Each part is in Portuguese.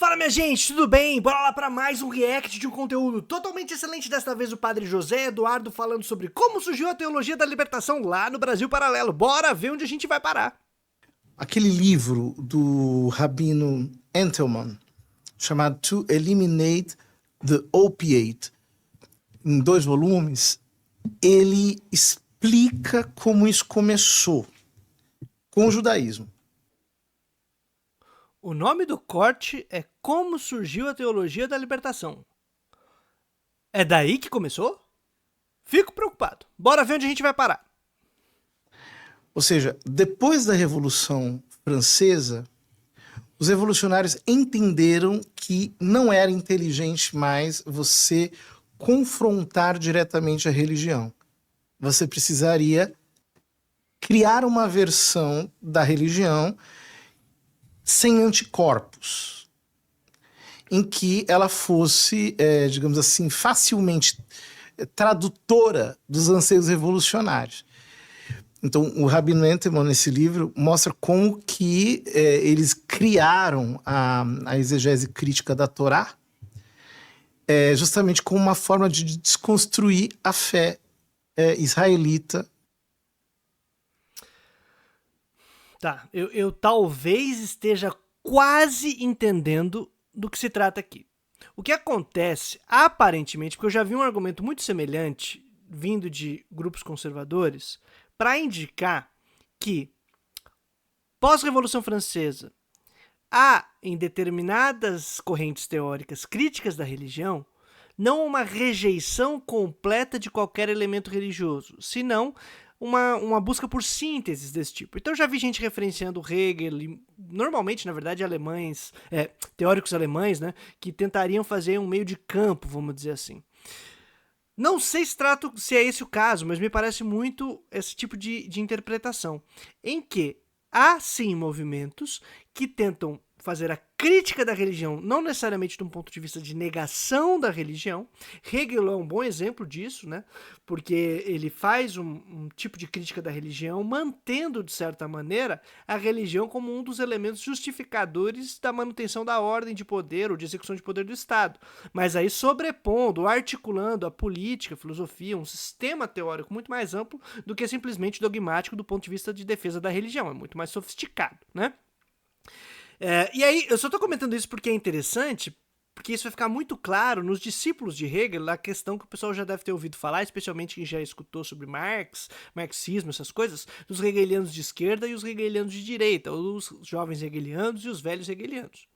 Fala, minha gente, tudo bem? Bora lá para mais um react de um conteúdo totalmente excelente. Desta vez o padre José Eduardo falando sobre como surgiu a teologia da libertação lá no Brasil Paralelo. Bora ver onde a gente vai parar. Aquele livro do Rabino Entelman, chamado To Eliminate the Opiate, em 2 volumes, ele explica como isso começou com o judaísmo. O nome do corte é Como Surgiu a Teologia da Libertação. É daí que começou? Fico preocupado. Bora ver onde a gente vai parar. Ou seja, depois da Revolução Francesa, os revolucionários entenderam que não era inteligente mais você confrontar diretamente a religião. Você precisaria criar uma versão da religião sem anticorpos, em que ela fosse, digamos assim, facilmente tradutora dos anseios revolucionários. Então, o Rabino Entelman, nesse livro, mostra como que eles criaram a exegese crítica da Torá, justamente como uma forma de desconstruir a fé israelita. Tá, eu talvez esteja quase entendendo do que se trata aqui. O que acontece, aparentemente, porque eu já vi um argumento muito semelhante vindo de grupos conservadores, para indicar que, pós-Revolução Francesa, há, em determinadas correntes teóricas críticas da religião, não uma rejeição completa de qualquer elemento religioso, senão uma busca por sínteses desse tipo. Então eu já vi gente referenciando Hegel, e normalmente, na verdade, alemães, teóricos alemães, né, que tentariam fazer um meio de campo, vamos dizer assim. Não sei se é esse o caso, mas me parece muito esse tipo de interpretação, em que há sim movimentos que tentam fazer a crítica da religião, não necessariamente de um ponto de vista de negação da religião. Hegel é um bom exemplo disso, né? Porque ele faz um tipo de crítica da religião, mantendo, de certa maneira, a religião como um dos elementos justificadores da manutenção da ordem de poder ou de execução de poder do Estado. Mas aí sobrepondo, articulando a política, a filosofia, um sistema teórico muito mais amplo do que simplesmente dogmático do ponto de vista de defesa da religião. É muito mais sofisticado, né? E aí, eu só tô comentando isso porque é interessante, porque isso vai ficar muito claro nos discípulos de Hegel, a questão que o pessoal já deve ter ouvido falar, especialmente quem já escutou sobre Marx, marxismo, essas coisas, dos hegelianos de esquerda e os hegelianos de direita, os jovens hegelianos e os velhos hegelianos.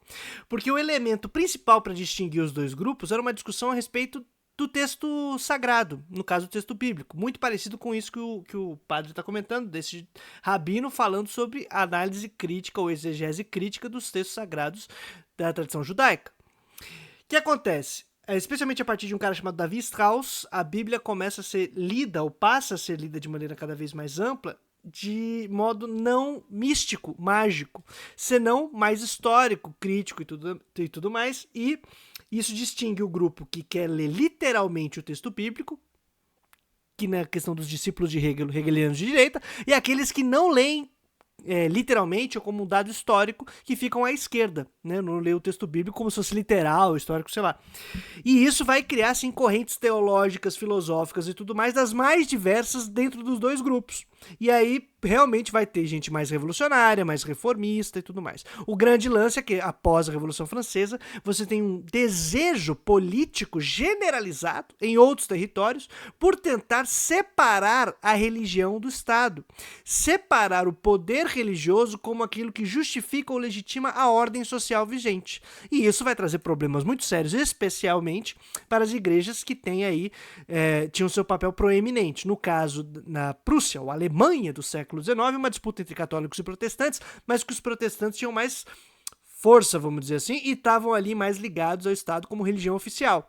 Porque o elemento principal para distinguir os dois grupos era uma discussão a respeito do texto sagrado, no caso do texto bíblico, muito parecido com isso que o padre está comentando, desse rabino falando sobre a análise crítica ou exegese crítica dos textos sagrados da tradição judaica. O que acontece? Especialmente a partir de um cara chamado Davi Strauss, a Bíblia começa a ser lida, ou passa a ser lida de maneira cada vez mais ampla, de modo não místico, mágico, senão mais histórico, crítico e tudo mais, e isso distingue o grupo que quer ler literalmente o texto bíblico, que na questão dos discípulos de Hegel, hegelianos de direita, e aqueles que não leem literalmente ou como um dado histórico, que ficam à esquerda, né? Não lê o texto bíblico como se fosse literal, histórico, sei lá. E isso vai criar assim, correntes teológicas, filosóficas e tudo mais, das mais diversas dentro dos dois grupos. E aí realmente vai ter gente mais revolucionária, mais reformista e tudo mais. O grande lance é que, após a Revolução Francesa, você tem um desejo político generalizado em outros territórios por tentar separar a religião do Estado. Separar o poder religioso como aquilo que justifica ou legitima a ordem social vigente. E isso vai trazer problemas muito sérios, especialmente para as igrejas que têm aí, tinham seu papel proeminente. No caso, na Prússia, ou Alemanha do século XIX, uma disputa entre católicos e protestantes, mas que os protestantes tinham mais força, vamos dizer assim, e estavam ali mais ligados ao Estado como religião oficial.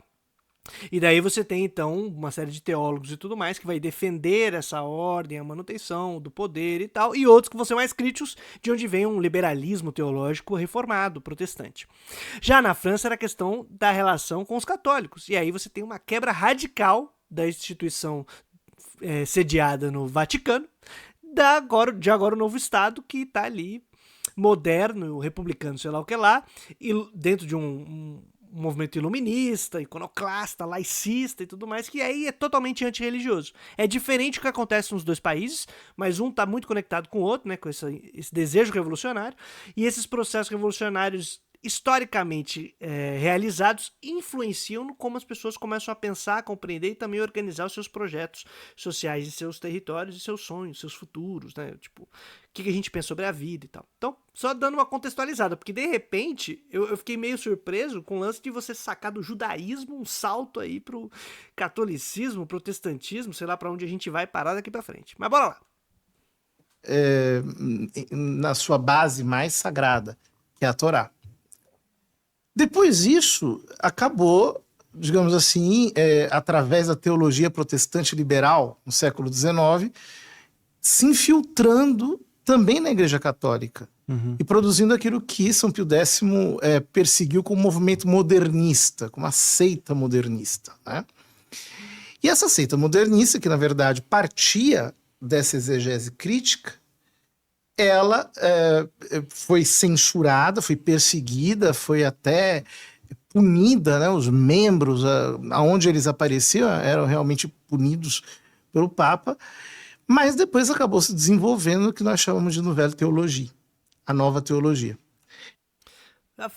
E daí você tem, então, uma série de teólogos e tudo mais que vai defender essa ordem, a manutenção do poder e tal, e outros que vão ser mais críticos, de onde vem um liberalismo teológico reformado, protestante. Já na França era a questão da relação com os católicos, e aí você tem uma quebra radical da instituição sediada no Vaticano, de agora o novo Estado que está ali moderno, republicano, sei lá o que lá, e dentro de um movimento iluminista, iconoclasta, laicista e tudo mais, que aí é totalmente antirreligioso. É diferente do que acontece nos dois países, mas um está muito conectado com o outro, né, com esse desejo revolucionário, e esses processos revolucionários historicamente realizados influenciam no como as pessoas começam a pensar, a compreender e também organizar os seus projetos sociais e seus territórios e seus sonhos, seus futuros, né? Tipo, o que a gente pensa sobre a vida e tal. Então, só dando uma contextualizada, porque de repente eu fiquei meio surpreso com o lance de você sacar do judaísmo um salto aí pro catolicismo, protestantismo, sei lá pra onde a gente vai parar daqui pra frente. Mas bora lá. Na sua base mais sagrada, que é a Torá. Depois disso, acabou, digamos assim, através da teologia protestante liberal, no século XIX, se infiltrando também na Igreja Católica e produzindo aquilo que São Pio X perseguiu como movimento modernista, como uma seita modernista, né? E essa seita modernista, que na verdade partia dessa exegese crítica, ela foi censurada, foi perseguida, foi até punida, né? Os membros, aonde eles apareciam, eram realmente punidos pelo Papa, mas depois acabou se desenvolvendo o que nós chamamos de Nouvelle Teologia, a nova teologia.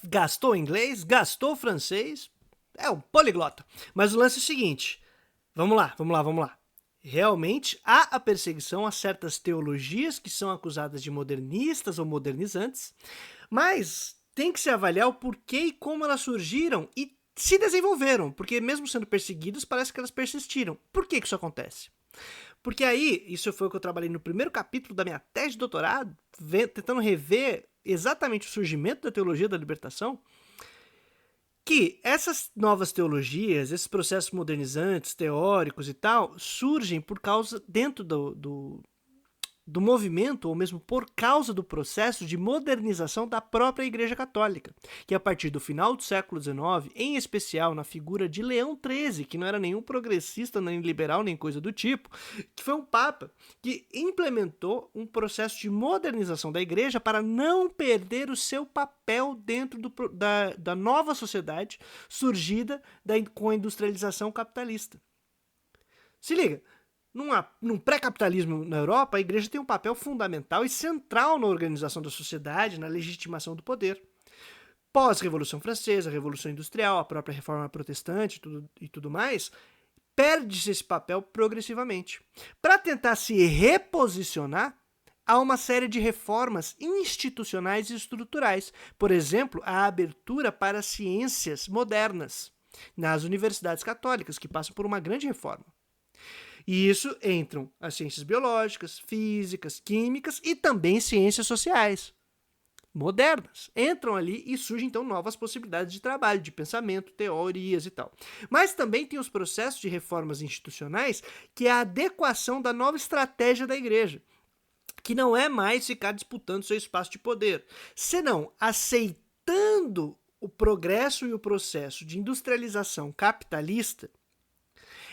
Gastou inglês, gastou francês, é um poliglota. Mas o lance é o seguinte, vamos lá. Realmente há a perseguição a certas teologias que são acusadas de modernistas ou modernizantes, mas tem que se avaliar o porquê e como elas surgiram e se desenvolveram, porque mesmo sendo perseguidas, parece que elas persistiram. Por que isso acontece? Porque aí, isso foi o que eu trabalhei no primeiro capítulo da minha tese de doutorado, tentando rever exatamente o surgimento da teologia da libertação, que essas novas teologias, esses processos modernizantes, teóricos e tal, surgem por causa, dentro do movimento, ou mesmo por causa do processo de modernização da própria Igreja Católica, que a partir do final do século XIX, em especial na figura de Leão XIII, que não era nenhum progressista, nem liberal, nem coisa do tipo, que foi um papa que implementou um processo de modernização da Igreja para não perder o seu papel dentro da nova sociedade surgida com a industrialização capitalista. Se liga! Num pré-capitalismo na Europa, a igreja tem um papel fundamental e central na organização da sociedade, na legitimação do poder. Pós-Revolução Francesa, Revolução Industrial, a própria Reforma Protestante e tudo mais, perde-se esse papel progressivamente. Para tentar se reposicionar, há uma série de reformas institucionais e estruturais. Por exemplo, a abertura para ciências modernas nas universidades católicas, que passam por uma grande reforma. E isso entram as ciências biológicas, físicas, químicas e também ciências sociais modernas. Entram ali e surgem então novas possibilidades de trabalho, de pensamento, teorias e tal. Mas também tem os processos de reformas institucionais, que é a adequação da nova estratégia da igreja, que não é mais ficar disputando seu espaço de poder, senão aceitando o progresso e o processo de industrialização capitalista.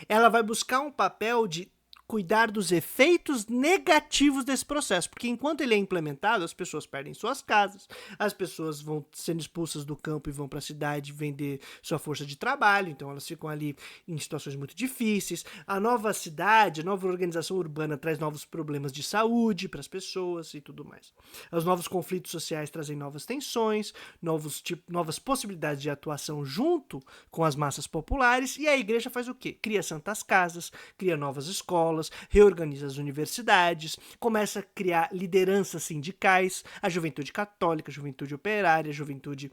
Ela vai buscar um papel de cuidar dos efeitos negativos desse processo, porque enquanto ele é implementado, as pessoas perdem suas casas, as pessoas vão sendo expulsas do campo e vão para a cidade vender sua força de trabalho, então elas ficam ali em situações muito difíceis. A nova cidade, a nova organização urbana traz novos problemas de saúde para as pessoas e tudo mais. Os novos conflitos sociais trazem novas tensões, novas possibilidades de atuação junto com as massas populares, e a igreja faz o quê? Cria santas casas, cria novas escolas, reorganiza as universidades, começa a criar lideranças sindicais, a juventude católica, a juventude operária, a juventude,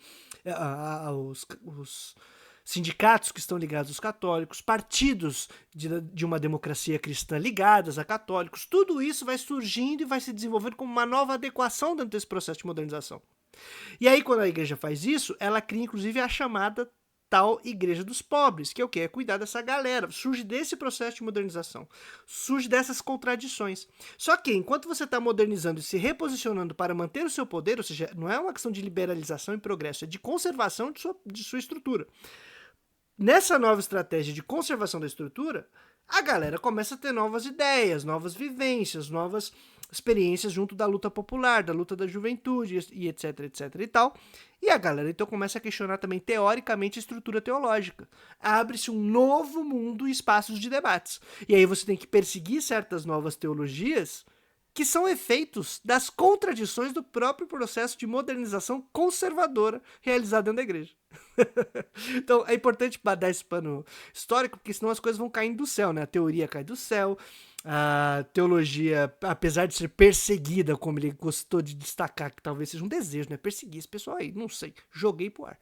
os sindicatos que estão ligados aos católicos, partidos de uma democracia cristã ligadas a católicos, tudo isso vai surgindo e vai se desenvolvendo como uma nova adequação dentro desse processo de modernização. E aí, quando a igreja faz isso, ela cria inclusive a chamada tal igreja dos pobres, que é o quê? É cuidar dessa galera. Surge desse processo de modernização. Surge dessas contradições. Só que, enquanto você está modernizando e se reposicionando para manter o seu poder, ou seja, não é uma questão de liberalização e progresso, é de conservação de sua estrutura. Nessa nova estratégia de conservação da estrutura, a galera começa a ter novas ideias, novas vivências, novas experiências junto da luta popular, da luta da juventude e etc, etc e tal. E a galera então começa a questionar também teoricamente a estrutura teológica. Abre-se um novo mundo e espaços de debates. E aí você tem que perseguir certas novas teologias que são efeitos das contradições do próprio processo de modernização conservadora realizado dentro da igreja. Então é importante dar esse pano histórico, porque senão as coisas vão caindo do céu, né? A teoria cai do céu, a teologia, apesar de ser perseguida, como ele gostou de destacar, que talvez seja um desejo, né? Perseguir esse pessoal aí, não sei, joguei pro ar.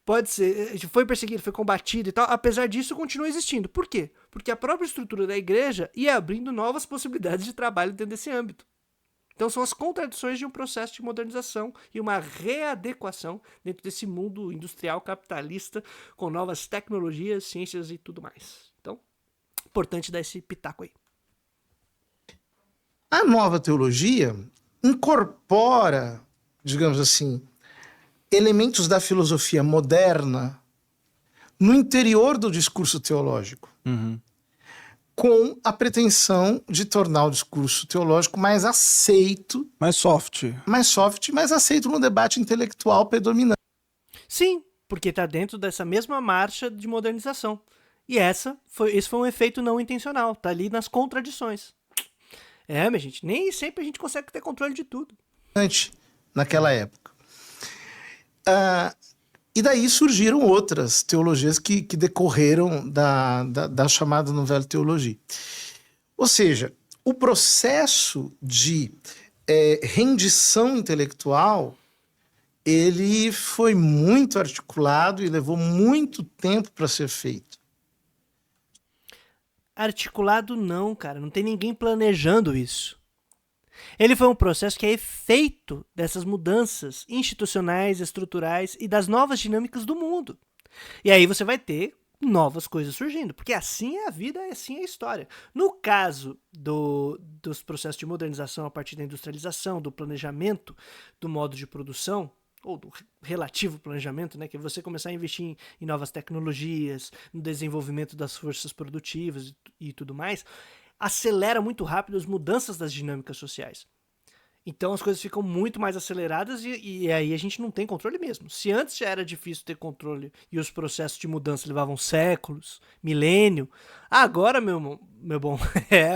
Pode ser, foi perseguido, foi combatido e tal, apesar disso continua existindo. Por quê? Porque a própria estrutura da igreja ia abrindo novas possibilidades de trabalho dentro desse âmbito. Então são as contradições de um processo de modernização e uma readequação dentro desse mundo industrial capitalista com novas tecnologias, ciências e tudo mais. Então, importante dar esse pitaco aí. A nova teologia incorpora, digamos assim, elementos da filosofia moderna no interior do discurso teológico. Com a pretensão de tornar o discurso teológico mais aceito. Mais soft. Mais soft, mais aceito no debate intelectual predominante. Sim, porque está dentro dessa mesma marcha de modernização. E esse foi um efeito não intencional, tá ali nas contradições. Minha gente, nem sempre a gente consegue ter controle de tudo. Naquela época. E daí surgiram outras teologias que decorreram da chamada Nouvelle Teologia. Ou seja, o processo de rendição intelectual, ele foi muito articulado e levou muito tempo para ser feito. Articulado não, cara. Não tem ninguém planejando isso. Ele foi um processo que é efeito dessas mudanças institucionais, estruturais e das novas dinâmicas do mundo. E aí você vai ter novas coisas surgindo, porque assim é a vida, assim é a história. No caso dos processos de modernização a partir da industrialização, do planejamento, do modo de produção, ou do relativo planejamento, né, que é você começar a investir em novas tecnologias, no desenvolvimento das forças produtivas e tudo mais, acelera muito rápido as mudanças das dinâmicas sociais. Então as coisas ficam muito mais aceleradas e aí a gente não tem controle mesmo. Se antes já era difícil ter controle e os processos de mudança levavam séculos, milênio, agora, meu bom,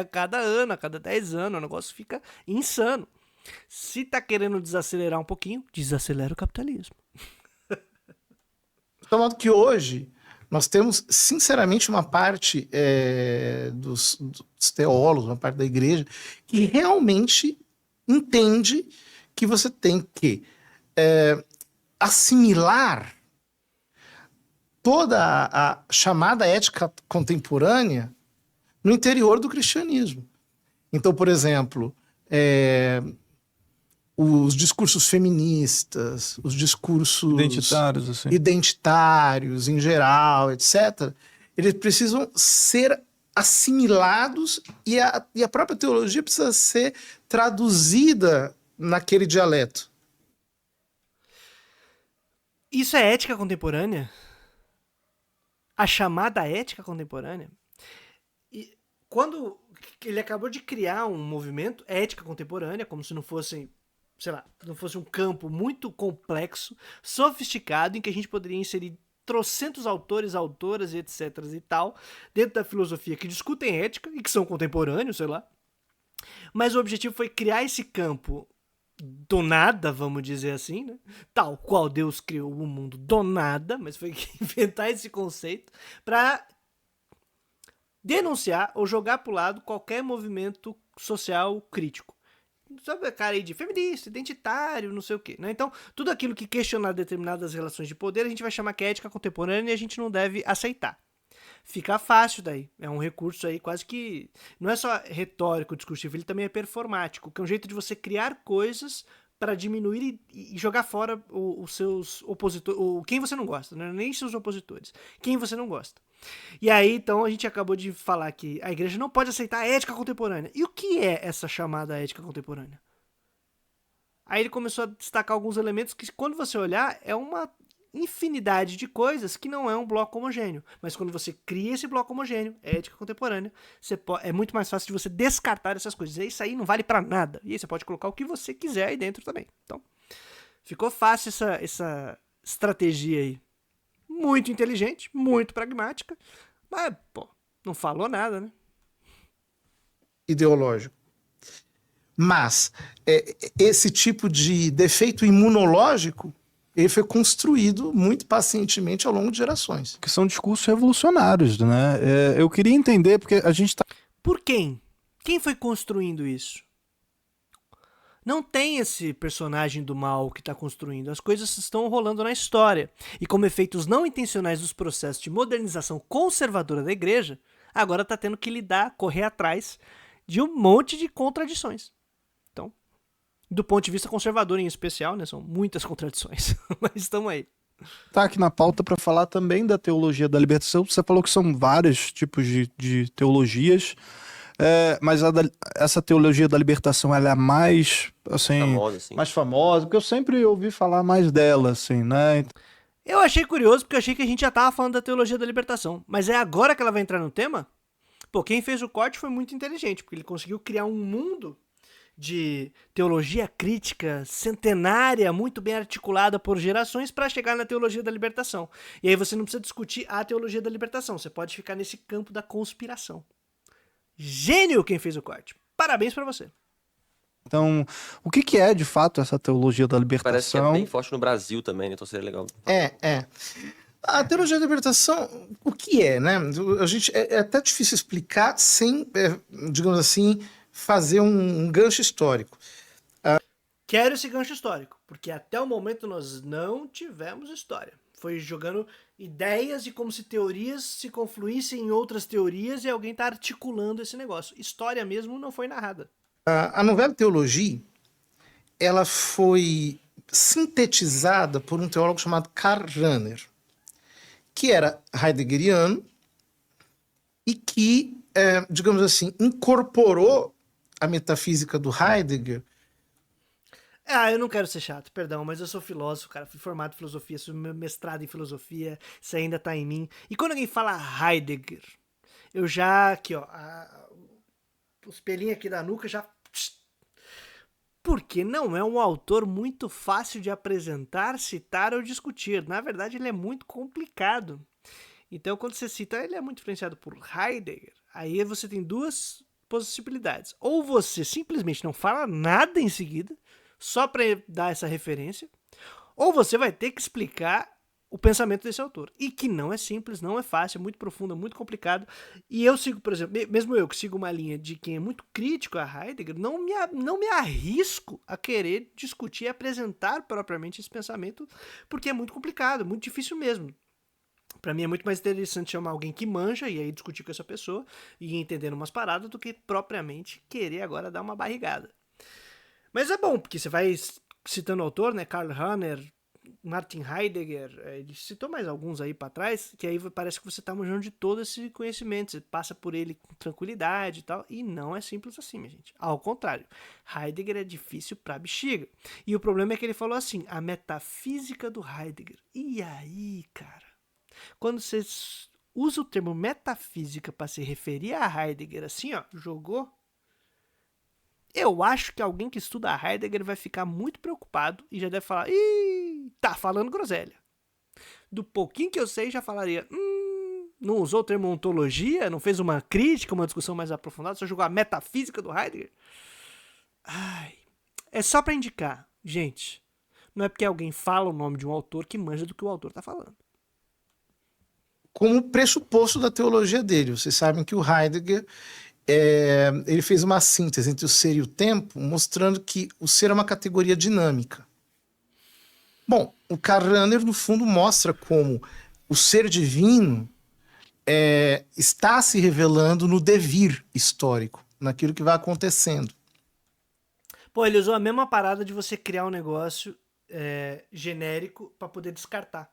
a cada ano, a cada 10 anos, o negócio fica insano. Se tá querendo desacelerar um pouquinho, desacelera o capitalismo. De modo que hoje nós temos, sinceramente, uma parte dos teólogos, uma parte da igreja, que realmente entende que você tem que assimilar toda a chamada ética contemporânea no interior do cristianismo. Então, por exemplo, os discursos feministas, os discursos identitários em geral, etc., eles precisam ser assimilados e a própria teologia precisa ser traduzida naquele dialeto. Isso é ética contemporânea? A chamada ética contemporânea? E quando ele acabou de criar um movimento, ética contemporânea, como se não fosse, sei lá, não fosse um campo muito complexo, sofisticado, em que a gente poderia inserir trocentos autores, autoras e etc e tal, dentro da filosofia que discutem ética e que são contemporâneos, sei lá. Mas o objetivo foi criar esse campo do nada, vamos dizer assim, né? Tal qual Deus criou o mundo do nada, mas foi inventar esse conceito para denunciar ou jogar pro lado qualquer movimento social crítico. Sabe a cara aí de feminista, identitário, não sei o quê, né? Então, tudo aquilo que questionar determinadas relações de poder, a gente vai chamar que é ética contemporânea e a gente não deve aceitar. Fica fácil daí. É um recurso aí quase que... Não é só retórico, discursivo, ele também é performático, que é um jeito de você criar coisas para diminuir e jogar fora os seus opositores, quem você não gosta, né? Nem seus opositores, quem você não gosta. E aí, então, a gente acabou de falar que a igreja não pode aceitar a ética contemporânea. E o que é essa chamada ética contemporânea? Aí ele começou a destacar alguns elementos que, quando você olhar, é uma infinidade de coisas que não é um bloco homogêneo. Mas quando você cria esse bloco homogêneo, ética contemporânea, é muito mais fácil de você descartar essas coisas. E isso aí não vale pra nada. E aí você pode colocar o que você quiser aí dentro também. Então, ficou fácil essa estratégia aí. Muito inteligente, muito pragmática. Mas, pô, não falou nada, né? Ideológico. Mas esse tipo de defeito imunológico ele foi construído muito pacientemente ao longo de gerações. Que são discursos revolucionários, né? Eu queria entender, porque a gente tá... Por quem? Quem foi construindo isso? Não tem esse personagem do mal que está construindo. As coisas estão rolando na história. E como efeitos não intencionais dos processos de modernização conservadora da igreja, agora está tendo que lidar, correr atrás de um monte de contradições. Então, do ponto de vista conservador em especial, né, são muitas contradições. Mas estamos aí. Tá aqui na pauta para falar também da teologia da libertação. Você falou que são vários tipos de teologias. Mas essa teologia da libertação ela é mais assim, famosa, assim. mais famosa, porque eu sempre ouvi falar mais dela, assim, né? Eu achei curioso porque eu achei que a gente já tava falando da teologia da libertação, mas é agora que ela vai entrar no tema? Pô, quem fez o corte foi muito inteligente, porque ele conseguiu criar um mundo de teologia crítica centenária, muito bem articulada por gerações para chegar na teologia da libertação. E aí você não precisa discutir a teologia da libertação, você pode ficar nesse campo da conspiração. Gênio quem fez o corte. Parabéns pra você. Então, o que é de fato essa teologia da Parece que é libertação? bem forte no Brasil também, né? Então seria legal. A teologia da libertação, o que é, né? É até difícil explicar sem, digamos assim, fazer um gancho histórico. Quero esse gancho histórico, porque até o momento nós não tivemos história. Foi jogando ideias de como se teorias se confluíssem em outras teorias e alguém tá articulando esse negócio. História mesmo não foi narrada. A novela Teologia, ela foi sintetizada por um teólogo chamado Karl Rahner, que era heideggeriano e que, digamos assim, incorporou a metafísica do Heidegger. Eu não quero ser chato, perdão, mas eu sou filósofo, cara. Fui formado em filosofia, sou meu mestrado em filosofia, isso ainda tá em mim. E quando alguém fala Heidegger, eu já, aqui ó, os pelinhos aqui da nuca já... Porque não é um autor muito fácil de apresentar, citar ou discutir. Na verdade, ele é muito complicado. Então, quando você cita, ele é muito influenciado por Heidegger. Aí você tem duas possibilidades. Ou você simplesmente não fala nada em seguida, só para dar essa referência, ou você vai ter que explicar o pensamento desse autor. E que não é simples, não é fácil, é muito profundo, é muito complicado. E eu sigo, por exemplo, mesmo eu que sigo uma linha de quem é muito crítico a Heidegger, não me arrisco a querer discutir e apresentar propriamente esse pensamento, porque é muito complicado, muito difícil mesmo. Para mim é muito mais interessante chamar alguém que manja e aí discutir com essa pessoa e ir entendendo umas paradas do que propriamente querer agora dar uma barrigada. Mas é bom, porque você vai citando o autor, né? Karl Rahner, Martin Heidegger, ele citou mais alguns aí para trás, que aí parece que você tá manjando de todo esse conhecimento, você passa por ele com tranquilidade e tal, e não é simples assim, minha gente. Ao contrário, Heidegger é difícil pra bexiga. E o problema é que ele falou assim, a metafísica do Heidegger. E aí, cara, quando você usa o termo metafísica para se referir a Heidegger assim, ó, jogou... Eu acho que alguém que estuda Heidegger vai ficar muito preocupado e já deve falar, tá falando groselha. Do pouquinho que eu sei, já falaria, não usou o termo ontologia, não fez uma crítica, uma discussão mais aprofundada, só jogou a metafísica do Heidegger. Ai, é só para indicar, gente, não é porque alguém fala o nome de um autor que manja do que o autor tá falando. Como pressuposto da teologia dele. Vocês sabem que o Heidegger ele fez uma síntese entre o ser e o tempo, mostrando que o ser é uma categoria dinâmica. Bom, o Karl Rahner, no fundo, mostra como o ser divino está se revelando no devir histórico, naquilo que vai acontecendo. Pô, ele usou a mesma parada de você criar um negócio genérico para poder descartar.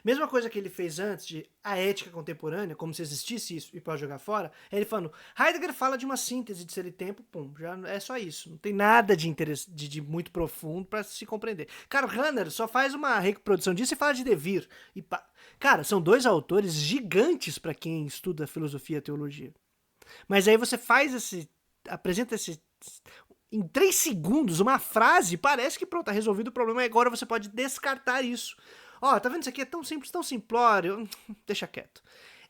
Mesma coisa que ele fez antes de a ética contemporânea, como se existisse isso e pode jogar fora, é ele falando, Heidegger fala de uma síntese de ser e tempo, pum, já é só isso. Não tem nada de interesse, de muito profundo pra se compreender. Cara, o Runner só faz uma reprodução disso e fala de devir. E cara, são dois autores gigantes pra quem estuda filosofia e teologia. Mas aí você apresenta esse... Em 3 segundos, uma frase, parece que pronto, tá resolvido o problema e agora você pode descartar isso. Ó, tá vendo isso aqui? É tão simples, tão simplório. Deixa quieto.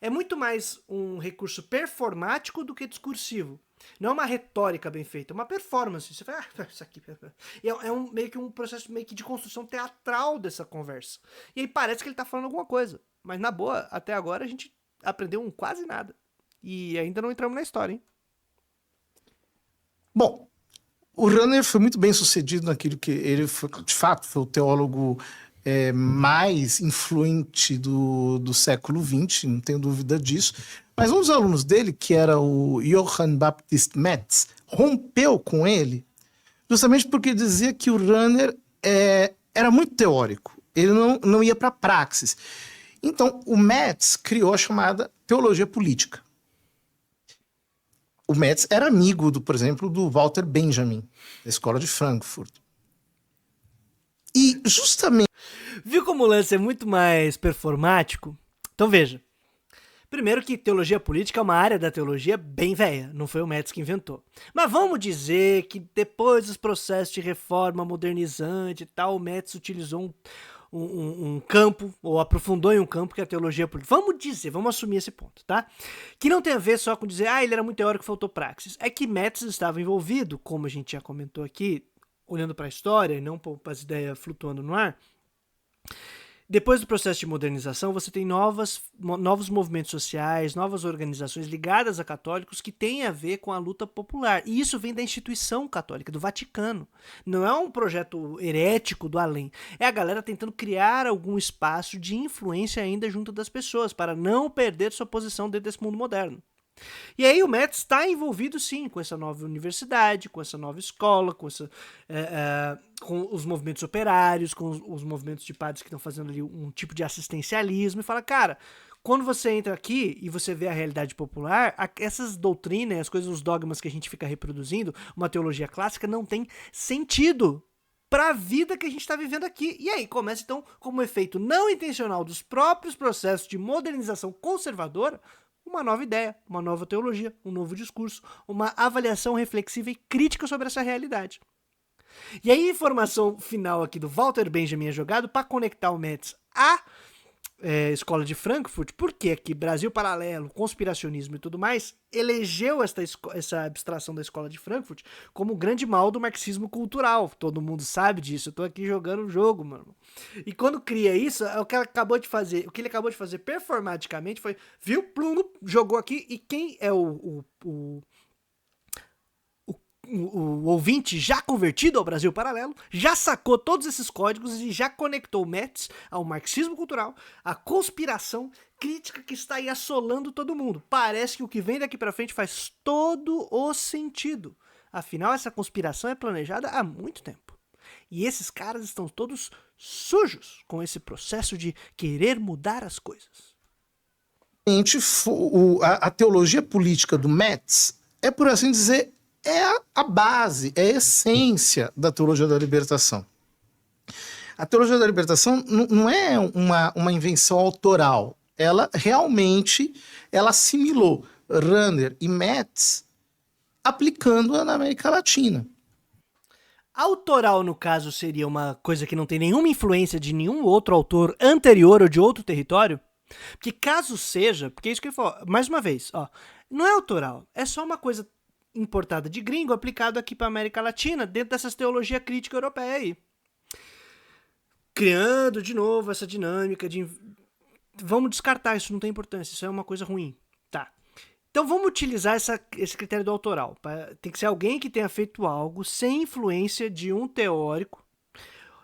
É muito mais um recurso performático do que discursivo. Não é uma retórica bem feita, é uma performance. Você fala, isso aqui. Meio que um processo meio que de construção teatral dessa conversa. E aí parece que ele tá falando alguma coisa. Mas na boa, até agora a gente aprendeu quase nada. E ainda não entramos na história, hein? Bom, o Runner foi muito bem sucedido naquilo que ele foi, de fato, foi o teólogo mais influente do século XX, não tenho dúvida disso. Mas um dos alunos dele, que era o Johann Baptist Metz, rompeu com ele justamente porque dizia que o Runner era muito teórico, ele não ia para a praxis. Então, o Metz criou a chamada teologia política. O Metz era amigo, por exemplo, do Walter Benjamin, da Escola de Frankfurt. E justamente... Viu como o lance é muito mais performático? Então veja. Primeiro que teologia política é uma área da teologia bem velha, não foi o Metz que inventou. Mas vamos dizer que depois dos processos de reforma modernizante e tal, o Metz utilizou um campo, ou aprofundou em um campo que é a teologia política. Vamos assumir esse ponto, tá? Que não tem a ver só com dizer, ele era muito teórico, faltou praxis. É que Metz estava envolvido, como a gente já comentou aqui, olhando para a história e não para as ideias flutuando no ar. Depois do processo de modernização, você tem novos movimentos sociais, novas organizações ligadas a católicos que têm a ver com a luta popular. E isso vem da instituição católica, do Vaticano. Não é um projeto herético do além. É a galera tentando criar algum espaço de influência ainda junto das pessoas, para não perder sua posição dentro desse mundo moderno. E aí o Metz está envolvido sim com essa nova universidade, com essa nova escola, com os movimentos operários, com os movimentos de padres que estão fazendo ali um tipo de assistencialismo, e fala, cara, quando você entra aqui e você vê a realidade popular, essas doutrinas, as coisas, os dogmas que a gente fica reproduzindo, uma teologia clássica, não tem sentido para a vida que a gente está vivendo aqui. E aí começa então, como efeito não intencional dos próprios processos de modernização conservadora, uma nova ideia, uma nova teologia, um novo discurso, uma avaliação reflexiva e crítica sobre essa realidade. E aí a informação final aqui do Walter Benjamin é jogado para conectar o Metz à Escola de Frankfurt, porque aqui Brasil Paralelo, conspiracionismo e tudo mais, elegeu essa abstração da Escola de Frankfurt como o grande mal do marxismo cultural. Todo mundo sabe disso, eu tô aqui jogando o jogo, mano. E quando cria isso, o que ele acabou de fazer performaticamente foi, viu, plum, jogou aqui, e quem é o ouvinte já convertido ao Brasil Paralelo, já sacou todos esses códigos e já conectou o Metz ao marxismo cultural, à conspiração crítica que está aí assolando todo mundo. Parece que o que vem daqui pra frente faz todo o sentido. Afinal, essa conspiração é planejada há muito tempo. E esses caras estão todos sujos com esse processo de querer mudar as coisas. A teologia política do Metz é, por assim dizer, a base, é a essência da teologia da libertação. A teologia da libertação não é uma invenção autoral. Ela realmente assimilou Runner e Metz aplicando-a na América Latina. Autoral, no caso, seria uma coisa que não tem nenhuma influência de nenhum outro autor anterior ou de outro território? Porque caso seja, porque é isso que ele falou, mais uma vez, ó, não é autoral, é só uma coisa importada de gringo, aplicado aqui para América Latina, dentro dessas teologia crítica europeia aí. Criando de novo essa dinâmica de... Vamos descartar, isso não tem importância, isso é uma coisa ruim. Tá. Então vamos utilizar esse critério do autoral. Tem que ser alguém que tenha feito algo sem influência de um teórico,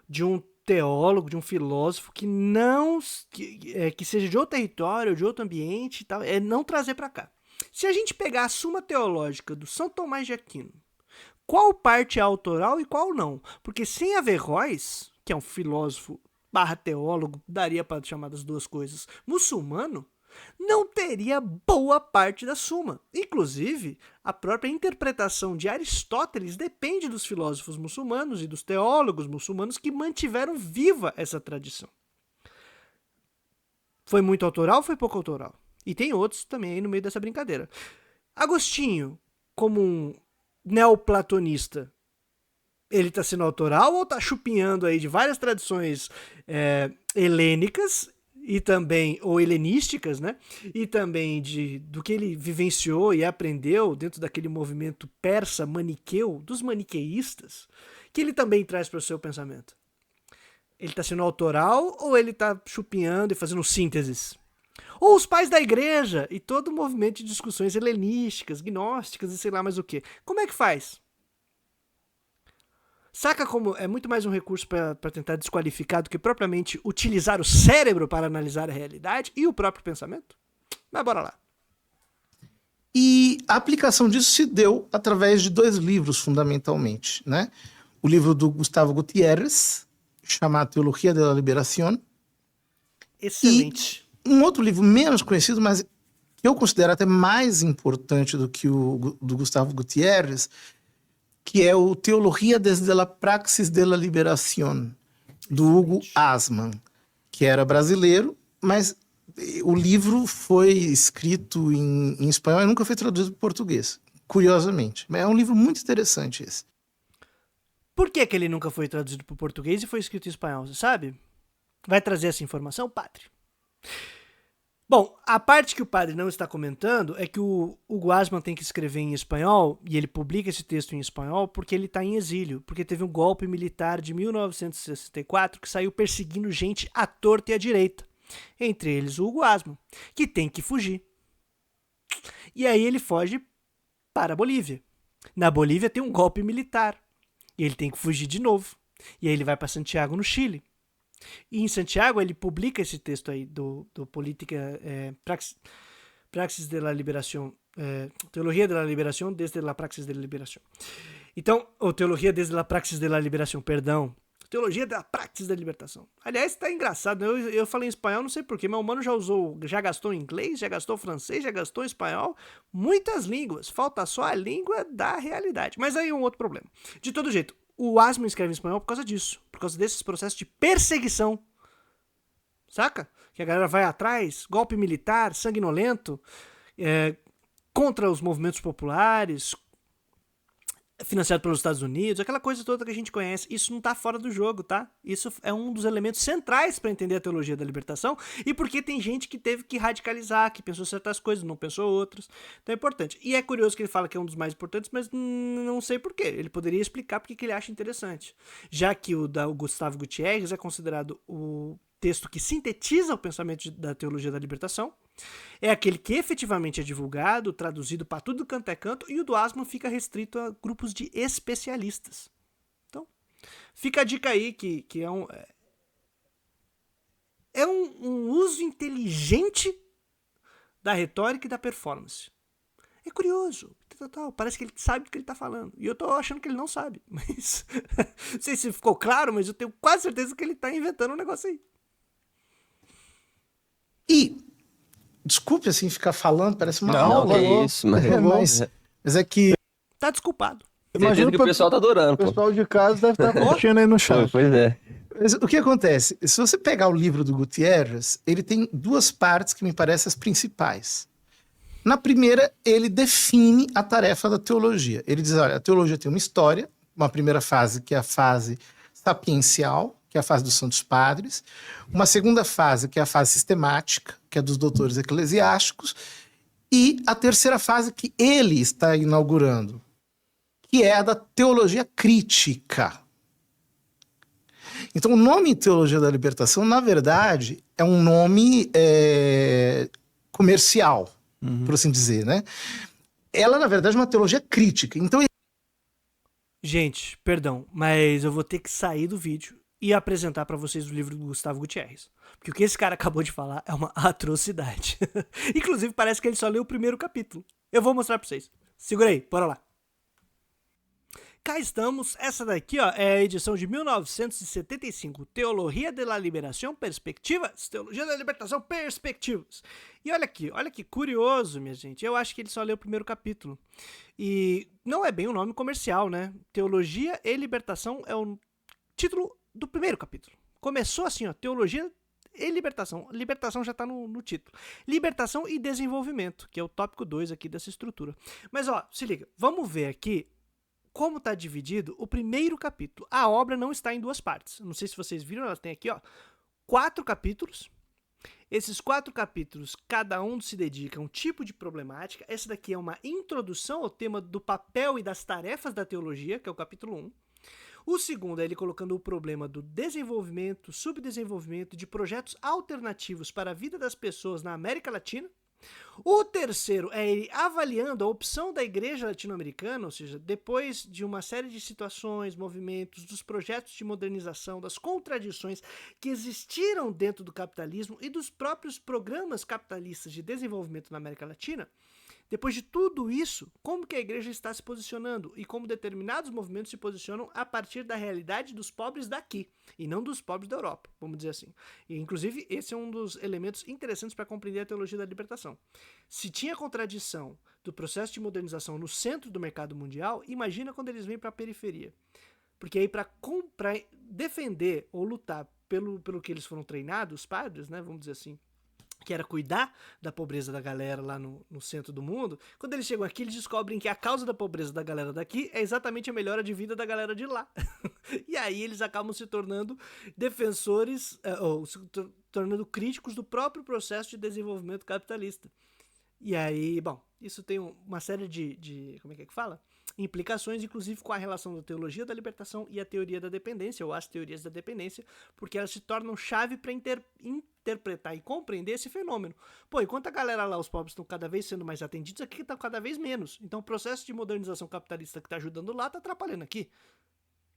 de um teólogo, de um filósofo que não... que seja de outro território, de outro ambiente e tal, não trazer para cá. Se a gente pegar a Suma Teológica do São Tomás de Aquino, qual parte é autoral e qual não? Porque sem Averroes, que é um filósofo barra teólogo, daria para chamar das duas coisas, muçulmano, não teria boa parte da Suma. Inclusive, a própria interpretação de Aristóteles depende dos filósofos muçulmanos e dos teólogos muçulmanos que mantiveram viva essa tradição. Foi muito autoral ou foi pouco autoral? E tem outros também aí no meio dessa brincadeira. Agostinho, como um neoplatonista, ele está sendo autoral ou está chupinhando aí de várias tradições helênicas e também, ou helenísticas, né? E também do que ele vivenciou e aprendeu dentro daquele movimento persa maniqueu, dos maniqueístas, que ele também traz para o seu pensamento. Ele está sendo autoral ou ele está chupinhando e fazendo sínteses? Ou os pais da igreja e todo o movimento de discussões helenísticas, gnósticas e sei lá mais o quê. Como é que faz? Saca como é muito mais um recurso para tentar desqualificar do que propriamente utilizar o cérebro para analisar a realidade e o próprio pensamento? Mas bora lá. E a aplicação disso se deu através de 2 livros, fundamentalmente, né? O livro do Gustavo Gutiérrez, chamado Teologia da Liberación. Excelente. E um outro livro menos conhecido, mas que eu considero até mais importante do que o do Gustavo Gutiérrez, que é o Teologia desde la Praxis de la Liberación, do Hugo Asman, que era brasileiro, mas o livro foi escrito em espanhol e nunca foi traduzido para português, curiosamente. Mas é um livro muito interessante esse. Por que ele nunca foi traduzido para o português e foi escrito em espanhol, você sabe? Vai trazer essa informação, padre? Bom, a parte que o padre não está comentando é que o Asman tem que escrever em espanhol, e ele publica esse texto em espanhol porque ele está em exílio, porque teve um golpe militar de 1964 que saiu perseguindo gente à torta e à direita, entre eles o Hugo Asman, que tem que fugir. E aí ele foge para a Bolívia. Na Bolívia tem um golpe militar, e ele tem que fugir de novo. E aí ele vai para Santiago, no Chile. E em Santiago ele publica esse texto aí do Política Praxis de la Liberación, Teologia de la Liberación desde la Praxis de la Liberación. Então, ou Teologia desde la Praxis de la Liberación, perdão. Teologia da Praxis da Libertação. Aliás, tá engraçado, eu falei em espanhol, não sei porquê, mas o mano já gastou inglês, já gastou francês, já gastou espanhol, muitas línguas. Falta só a língua da realidade. Mas aí é um outro problema. De todo jeito, o Asman escreve em espanhol por causa disso. Por causa desses processos de perseguição. Saca? Que a galera vai atrás, golpe militar, sanguinolento, contra os movimentos populares, financiado pelos Estados Unidos, aquela coisa toda que a gente conhece. Isso não tá fora do jogo, tá? Isso é um dos elementos centrais para entender a teologia da libertação e porque tem gente que teve que radicalizar, que pensou certas coisas, não pensou outras. Então é importante. E é curioso que ele fala que é um dos mais importantes, mas não sei porquê. Ele poderia explicar porque que ele acha interessante. Já que o Gustavo Gutiérrez é considerado o texto que sintetiza o pensamento da teologia da libertação, é aquele que efetivamente é divulgado, traduzido para tudo canto é canto, e o do Asman fica restrito a grupos de especialistas. Então, fica a dica aí que é um uso inteligente da retórica e da performance. É curioso, parece que ele sabe do que ele está falando, e eu tô achando que ele não sabe, mas não sei se ficou claro, mas eu tenho quase certeza que ele está inventando um negócio aí. E, desculpe assim ficar falando, parece uma Não, aula. que isso, Mas é que Tá desculpado. Certeza que o pessoal tá adorando, O pô. pessoal de casa deve estar curtindo aí no chat. Pois é. mas o que acontece? Se você pegar o livro do Gutiérrez, ele tem 2 partes que me parecem as principais. Na primeira, ele define a tarefa da teologia. Ele diz, olha, a teologia tem uma história, uma primeira fase que é a fase sapiencial, que é a fase dos santos padres, uma segunda fase, que é a fase sistemática, que é dos doutores eclesiásticos, e a terceira fase que ele está inaugurando, que é a da teologia crítica. Então, o nome Teologia da Libertação, na verdade, é um nome comercial, por assim dizer, né? Ela, na verdade, é uma teologia crítica. Então, Gente, perdão, mas eu vou ter que sair do vídeo e apresentar pra vocês o livro do Gustavo Gutiérrez. Porque o que esse cara acabou de falar é uma atrocidade. Inclusive, parece que ele só leu o primeiro capítulo. Eu vou mostrar pra vocês. Segura aí, bora lá. cá estamos. Essa daqui, ó, é a edição de 1975. Teologia de la Liberación Perspectivas. Teologia da Libertação Perspectivas. E olha que curioso, minha gente. Eu acho que ele só leu o primeiro capítulo. E não é bem um nome comercial, né? Teologia e Libertação é o título do primeiro capítulo. Começou assim, ó, Teologia e Libertação. Libertação já tá no título. Libertação e Desenvolvimento, que é o tópico 2 aqui dessa estrutura. Mas, ó, se liga. Vamos ver aqui como está dividido o primeiro capítulo. A obra não está em duas partes. Não sei se vocês viram, ela tem aqui, ó, 4 capítulos. Esses 4 capítulos, cada um se dedica a um tipo de problemática. Essa daqui é uma introdução ao tema do papel e das tarefas da teologia, que é o capítulo 1. O segundo é ele colocando o problema do desenvolvimento, subdesenvolvimento de projetos alternativos para a vida das pessoas na América Latina. O terceiro é ele avaliando a opção da igreja latino-americana, ou seja, depois de uma série de situações, movimentos, dos projetos de modernização, das contradições que existiram dentro do capitalismo e dos próprios programas capitalistas de desenvolvimento na América Latina. Depois de tudo isso, como que a igreja está se posicionando e como determinados movimentos se posicionam a partir da realidade dos pobres daqui e não dos pobres da Europa, vamos dizer assim. E, inclusive, esse é um dos elementos interessantes para compreender a teologia da libertação. Se tinha contradição do processo de modernização no centro do mercado mundial, imagina quando eles vêm para a periferia. Porque aí para defender ou lutar pelo que eles foram treinados, os padres, né, vamos dizer assim, que era cuidar da pobreza da galera lá no centro do mundo, quando eles chegam aqui, eles descobrem que a causa da pobreza da galera daqui é exatamente a melhora de vida da galera de lá. E aí eles acabam se tornando defensores, ou se tornando críticos do próprio processo de desenvolvimento capitalista. E aí, bom, isso tem uma série de como é que fala? Implicações, inclusive com a relação da teologia da libertação e a teoria da dependência, ou as teorias da dependência, porque elas se tornam chave para interpretar e compreender esse fenômeno. Pô, enquanto a galera lá, os pobres, estão cada vez sendo mais atendidos, aqui estão cada vez menos. Então o processo de modernização capitalista que está ajudando lá está atrapalhando aqui.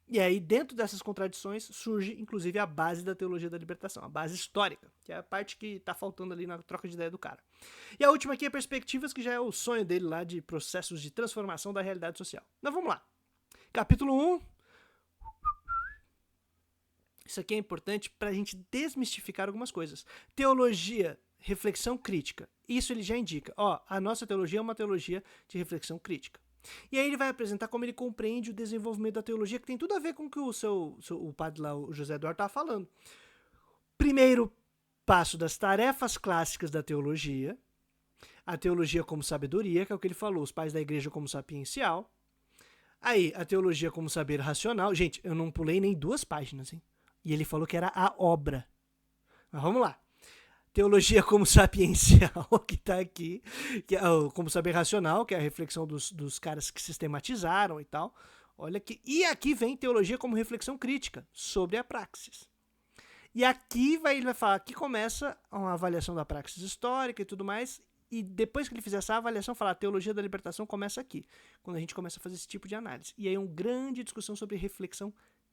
E aí, dentro dessas contradições, surge, inclusive, a base da teologia da libertação, a base histórica, que é a parte que está faltando ali na troca de ideia do cara. E a última aqui é Perspectivas, que já é o sonho dele lá de processos de transformação da realidade social. Mas vamos lá. Capítulo 1. Isso aqui é importante para a gente desmistificar algumas coisas. Teologia, reflexão crítica. Isso ele já indica. Ó, a nossa teologia é uma teologia de reflexão crítica. E aí ele vai apresentar como ele compreende o desenvolvimento da teologia, que tem tudo a ver com o que o padre lá, o José Eduardo, estava falando. Primeiro passo das tarefas clássicas da teologia, a teologia como sabedoria, que é o que ele falou, os pais da igreja como sapiencial. Aí, a teologia como saber racional. Gente, eu não pulei nem 2 páginas, hein? E ele falou que era a obra. Mas vamos lá. Teologia como sapiencial, que está aqui, que é, como saber racional, que é a reflexão dos caras que sistematizaram e tal. Olha aqui. E aqui vem teologia como reflexão crítica sobre a praxis. E aqui ele vai falar, aqui começa uma avaliação da praxis histórica e tudo mais, e depois que ele fizer essa avaliação, falar a teologia da libertação começa aqui, quando a gente começa a fazer esse tipo de análise. E aí é uma grande discussão sobre reflexão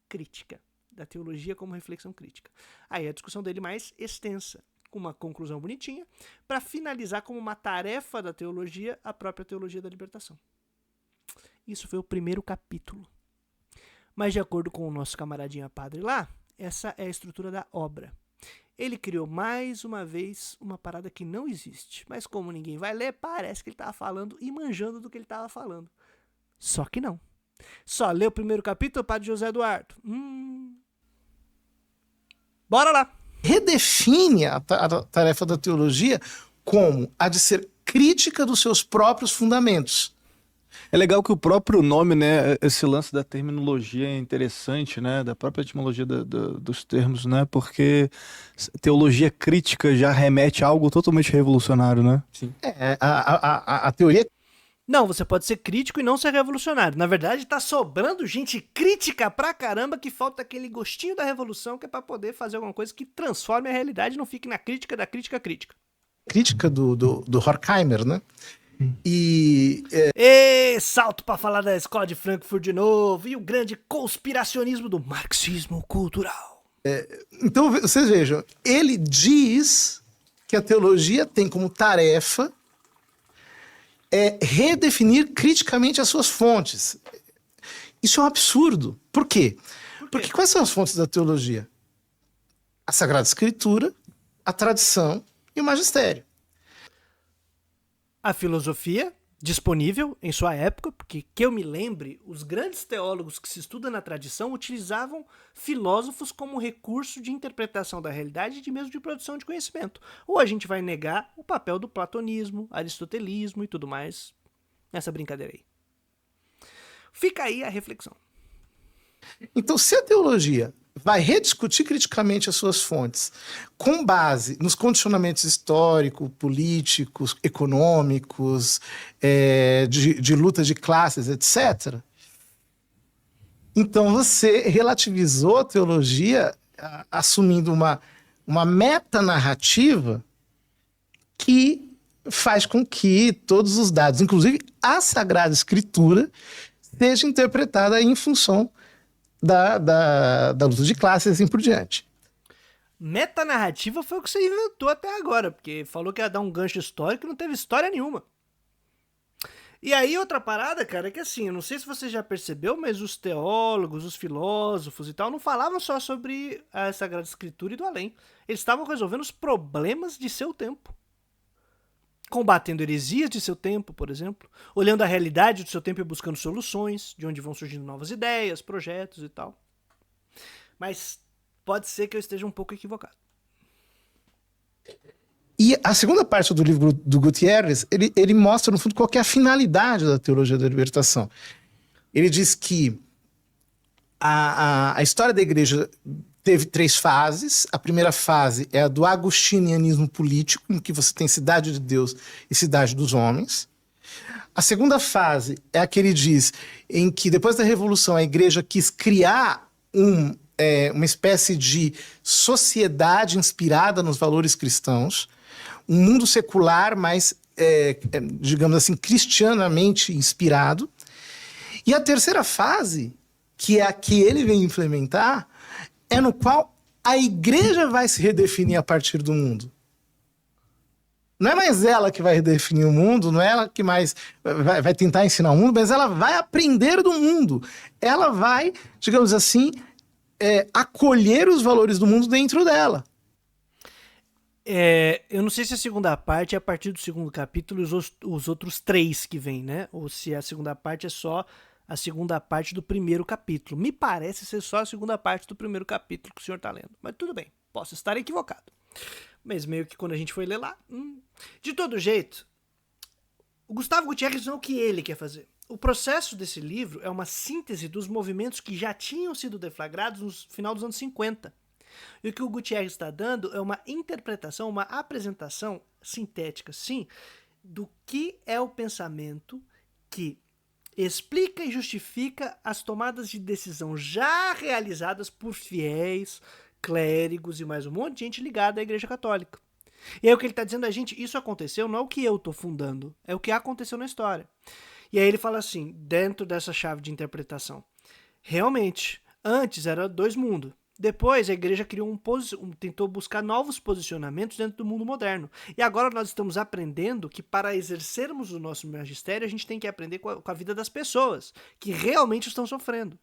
crítica, da teologia como reflexão crítica. Aí a discussão dele mais extensa, com uma conclusão bonitinha, para finalizar como uma tarefa da teologia, a própria teologia da libertação. Isso foi o primeiro capítulo. Mas de acordo com o nosso camaradinha padre lá, essa é a estrutura da obra. Ele criou mais uma vez uma parada que não existe, mas como ninguém vai ler, parece que ele estava falando e manjando do que ele estava falando. Só que não. Só lê o primeiro capítulo, padre José Eduardo. Bora lá! Redefine a tarefa da teologia como a de ser crítica dos seus próprios fundamentos. É legal que o próprio nome, né, esse lance da terminologia é interessante, né, da própria etimologia dos termos, né, porque teologia crítica já remete a algo totalmente revolucionário, né? Sim. A teoria... Não, você pode ser crítico e não ser revolucionário. Na verdade, tá sobrando gente crítica pra caramba, que falta aquele gostinho da revolução, que é pra poder fazer alguma coisa que transforme a realidade e não fique na crítica da crítica crítica. Crítica do Horkheimer, né? E salto pra falar da escola de Frankfurt de novo, e o grande conspiracionismo do marxismo cultural. Então, vocês vejam, ele diz que a teologia tem como tarefa redefinir criticamente as suas fontes. Isso é um absurdo. Por quê? Porque quais são as fontes da teologia? A Sagrada Escritura, a tradição e o magistério. A filosofia, disponível em sua época, porque que eu me lembre, os grandes teólogos que se estudam na tradição utilizavam filósofos como recurso de interpretação da realidade e de mesmo de produção de conhecimento. Ou a gente vai negar o papel do platonismo, aristotelismo e tudo mais nessa brincadeira aí. Fica aí a reflexão. Então, se a teologia vai rediscutir criticamente as suas fontes com base nos condicionamentos históricos, políticos, econômicos, de luta de classes, etc., então você relativizou a teologia assumindo uma metanarrativa que faz com que todos os dados, inclusive a Sagrada Escritura, seja interpretada em função da luta de classes e assim por diante. Metanarrativa foi o que você inventou até agora, porque falou que ia dar um gancho histórico e não teve história nenhuma. E aí outra parada, cara, é que assim, eu não sei se você já percebeu, mas os teólogos, os filósofos e tal, não falavam só sobre a Sagrada Escritura e do além. Eles estavam resolvendo os problemas de seu tempo. Combatendo heresias de seu tempo, por exemplo, olhando a realidade do seu tempo e buscando soluções, de onde vão surgindo novas ideias, projetos e tal. Mas pode ser que eu esteja um pouco equivocado. E a segunda parte do livro do Gutierrez, ele mostra, no fundo, qual que é a finalidade da teologia da libertação. Ele diz que a história da igreja teve 3 fases. A primeira fase é a do agostinianismo político, em que você tem cidade de Deus e cidade dos homens. A segunda fase é a que ele diz em que, depois da Revolução, a igreja quis criar uma espécie de sociedade inspirada nos valores cristãos, um mundo secular, mas, digamos assim, cristianamente inspirado. E a terceira fase, que é a que ele vem implementar, é no qual a igreja vai se redefinir a partir do mundo. Não é mais ela que vai redefinir o mundo, não é ela que mais vai tentar ensinar o mundo, mas ela vai aprender do mundo. Ela vai, digamos assim, acolher os valores do mundo dentro dela. Eu não sei se a segunda parte é a partir do segundo capítulo e os outros 3 que vem, né? Ou se a segunda parte é só a segunda parte do primeiro capítulo. Me parece ser só a segunda parte do primeiro capítulo que o senhor está lendo. Mas tudo bem, posso estar equivocado. Mas meio que quando a gente foi ler lá... De todo jeito, o Gustavo Gutierrez não é o que ele quer fazer. O processo desse livro é uma síntese dos movimentos que já tinham sido deflagrados no final dos anos 50. E o que o Gutierrez está dando é uma interpretação, uma apresentação sintética, sim, do que é o pensamento que explica e justifica as tomadas de decisão já realizadas por fiéis, clérigos e mais um monte de gente ligada à Igreja Católica. E aí o que ele está dizendo a gente, isso aconteceu, não é o que eu estou fundando, é o que aconteceu na história. E aí ele fala assim, dentro dessa chave de interpretação, realmente, antes era 2 mundos. Depois a igreja criou tentou buscar novos posicionamentos dentro do mundo moderno. E agora nós estamos aprendendo que para exercermos o nosso magistério, a gente tem que aprender com a vida das pessoas, que realmente estão sofrendo.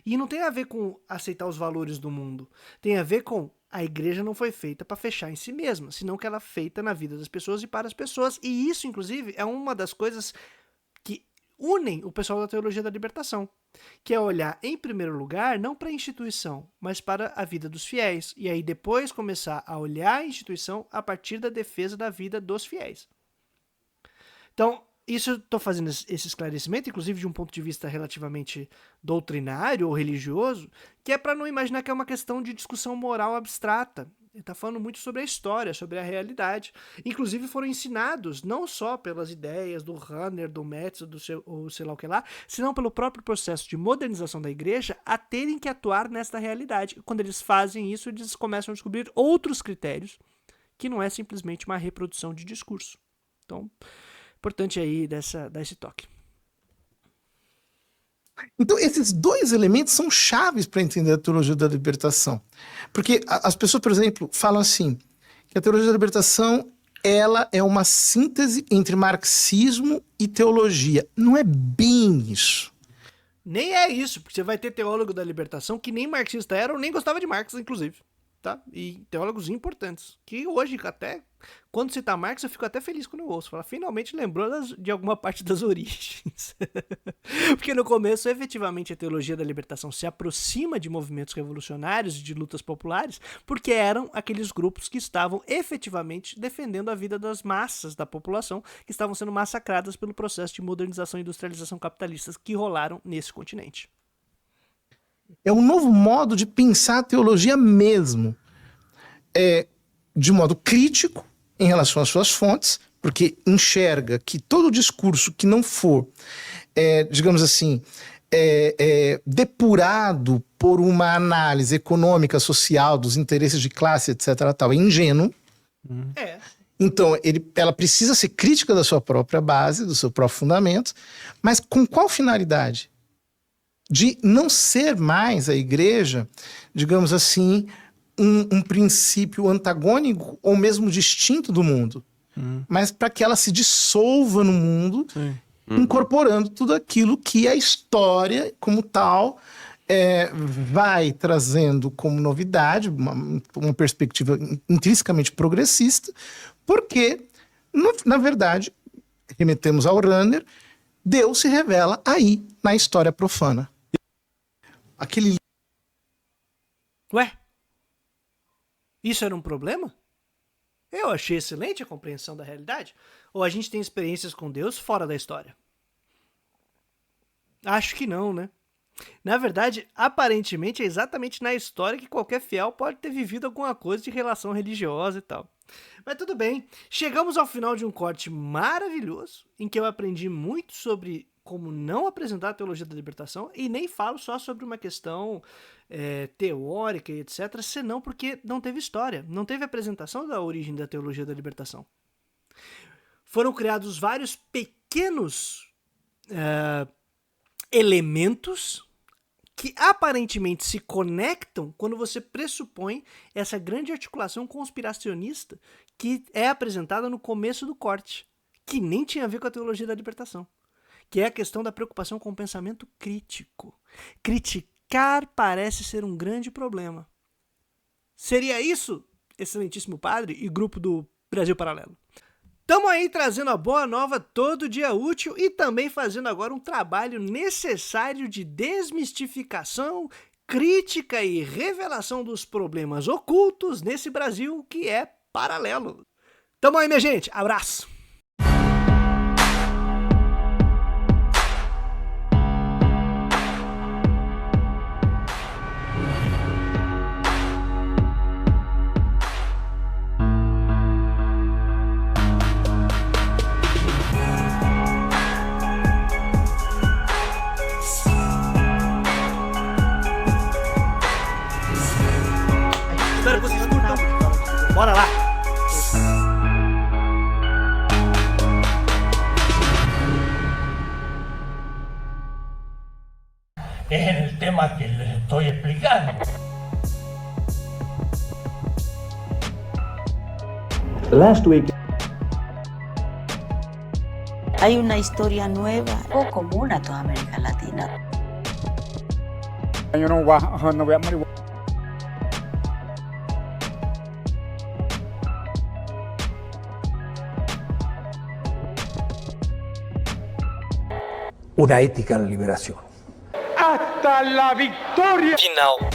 E não tem a ver com aceitar os valores do mundo. Tem a ver com a igreja não foi feita para fechar em si mesma, senão que ela é feita na vida das pessoas e para as pessoas. E isso, inclusive, é uma das coisas que unem o pessoal da teologia da libertação, que é olhar, em primeiro lugar, não para a instituição, mas para a vida dos fiéis, e aí depois começar a olhar a instituição a partir da defesa da vida dos fiéis. Então, isso eu estou fazendo esse esclarecimento, inclusive de um ponto de vista relativamente doutrinário ou religioso, que é para não imaginar que é uma questão de discussão moral abstrata. Ele está falando muito sobre a história, sobre a realidade. Inclusive foram ensinados, não só pelas ideias do Rahner, do Metz, ou sei lá o que lá, senão pelo próprio processo de modernização da igreja, a terem que atuar nesta realidade. Quando eles fazem isso, eles começam a descobrir outros critérios, que não é simplesmente uma reprodução de discurso. Então, importante aí dar esse toque. Então, esses 2 elementos são chaves para entender a teologia da libertação. Porque as pessoas, por exemplo, falam assim, que a teologia da libertação ela é uma síntese entre marxismo e teologia. Não é bem isso. Nem é isso, porque você vai ter teólogo da libertação que nem marxista era ou nem gostava de Marx, inclusive. Tá? E teólogos importantes, que hoje até, quando cita Marx, eu fico até feliz quando eu ouço. Fala, finalmente lembrou de alguma parte das origens. Porque no começo, efetivamente, a teologia da libertação se aproxima de movimentos revolucionários e de lutas populares, porque eram aqueles grupos que estavam efetivamente defendendo a vida das massas da população, que estavam sendo massacradas pelo processo de modernização e industrialização capitalistas que rolaram nesse continente. É um novo modo de pensar a teologia mesmo. De modo crítico em relação às suas fontes, porque enxerga que todo discurso que não for, digamos assim, depurado por uma análise econômica, social, dos interesses de classe, etc., tal, é ingênuo. Então, ela precisa ser crítica da sua própria base, do seu próprio fundamento, mas com qual finalidade? De não ser mais a igreja, digamos assim, um princípio antagônico ou mesmo distinto do mundo, mas para que ela se dissolva no mundo, incorporando tudo aquilo que a história, como tal, vai trazendo como novidade, uma perspectiva intrinsecamente progressista, porque, na verdade, remetemos ao Rahner, Deus se revela aí, na história profana. Ué? Isso era um problema? Eu achei excelente a compreensão da realidade. Ou a gente tem experiências com Deus fora da história? Acho que não, né? Na verdade, aparentemente é exatamente na história que qualquer fiel pode ter vivido alguma coisa de relação religiosa e tal. Mas tudo bem, chegamos ao final de um corte maravilhoso, em que eu aprendi muito sobre como não apresentar a teologia da libertação, e nem falo só sobre uma questão teórica e etc., senão porque não teve história, não teve apresentação da origem da teologia da libertação. Foram criados vários pequenos elementos que aparentemente se conectam quando você pressupõe essa grande articulação conspiracionista que é apresentada no começo do corte, que nem tinha a ver com a teologia da libertação, que é a questão da preocupação com o pensamento crítico. Criticar parece ser um grande problema. Seria isso, excelentíssimo padre e grupo do Brasil Paralelo? Estamos aí trazendo a boa nova todo dia útil e também fazendo agora um trabalho necessário de desmistificação, crítica e revelação dos problemas ocultos nesse Brasil que é paralelo. Tamo aí, minha gente. Abraço! Espero que vocês curtam. Bora lá! Es el tema que les estoy explicando. Last week, Hay una historia nueva o común a toda América Latina. una ética en la liberación. ¡Hasta la victoria! Final.